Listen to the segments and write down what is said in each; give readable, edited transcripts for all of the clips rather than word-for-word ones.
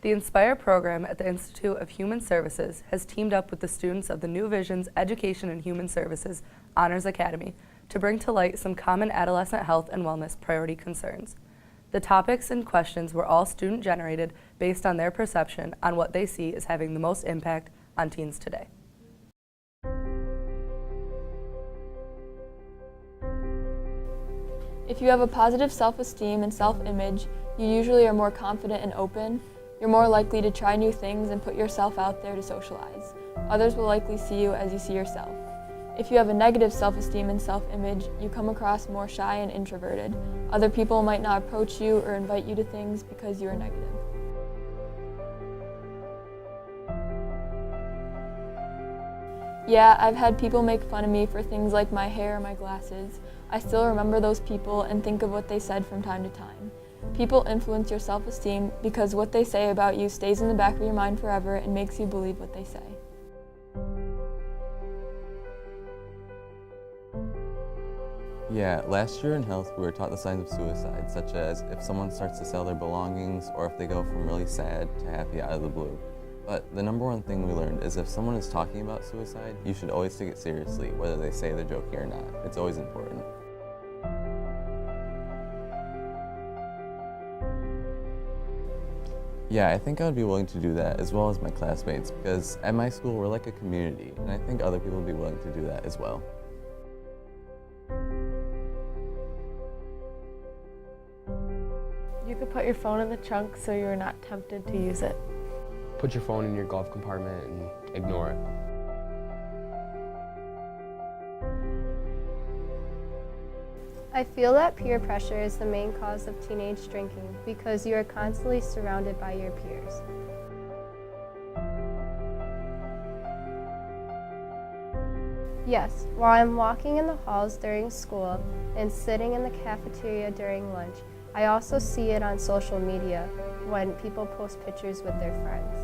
The Inspire program at the Institute of Human Services has teamed up with the students of the New Vision's Education and Human Services Honors Academy to bring to light some common adolescent health and wellness priority concerns. The topics and questions were all student-generated based on their perception on what they see as having the most impact on teens today. If you have a positive self-esteem and self-image, you usually are more confident and open. You're more likely to try new things and put yourself out there to socialize. Others will likely see you as you see yourself. If you have a negative self-esteem and self-image, you come across more shy and introverted. Other people might not approach you or invite you to things because you are negative. Yeah, I've had people make fun of me for things like my hair or my glasses. I still remember those people and think of what they said from time to time. People influence your self-esteem because what they say about you stays in the back of your mind forever and makes you believe what they say. Yeah, last year in health we were taught the signs of suicide, such as if someone starts to sell their belongings or if they go from really sad to happy out of the blue. But the number one thing we learned is if someone is talking about suicide, you should always take it seriously, whether they say they're joking or not. It's always important. Yeah, I think I would be willing to do that, as well as my classmates, because at my school we're like a community, and I think other people would be willing to do that as well. You could put your phone in the trunk so you're not tempted to use it. Put your phone in your glove compartment and ignore it. I feel that peer pressure is the main cause of teenage drinking because you are constantly surrounded by your peers. Yes, while I'm walking in the halls during school and sitting in the cafeteria during lunch, I also see it on social media when people post pictures with their friends.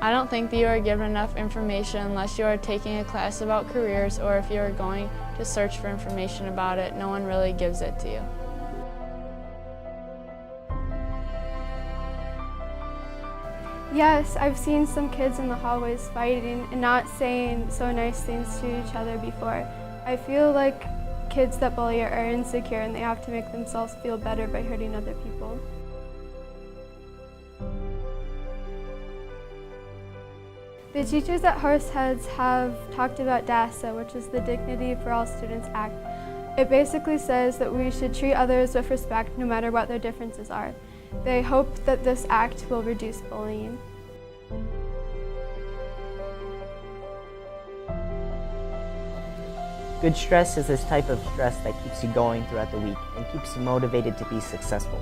I don't think that you are given enough information unless you are taking a class about careers or if you are going to search for information about it. No one really gives it to you. Yes, I've seen some kids in the hallways fighting and not saying so nice things to each other before. I feel like kids that bully are insecure and they have to make themselves feel better by hurting other people. The teachers at Horseheads have talked about DASA, which is the Dignity for All Students Act. It basically says that we should treat others with respect no matter what their differences are. They hope that this act will reduce bullying. Good stress is this type of stress that keeps you going throughout the week and keeps you motivated to be successful.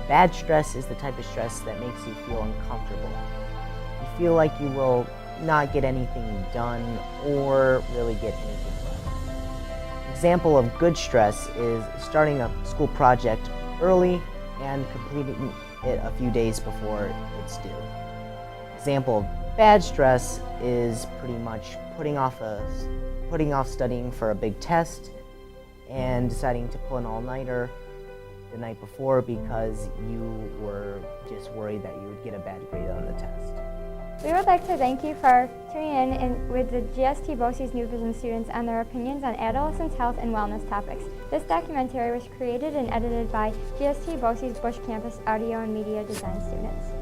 Bad stress is the type of stress that makes you feel uncomfortable. You feel like you will not get anything done or really get anything done. Example of good stress is starting a school project early and completing it a few days before it's due. Example of bad stress is pretty much putting off studying for a big test and deciding to pull an all-nighter the night before because you were just worried that you would get a bad grade on the test. We would like to thank you for tuning in with the GST BOCES New Vision students on their opinions on adolescents' health and wellness topics. This documentary was created and edited by GST BOCES Bush Campus Audio and Media Design students.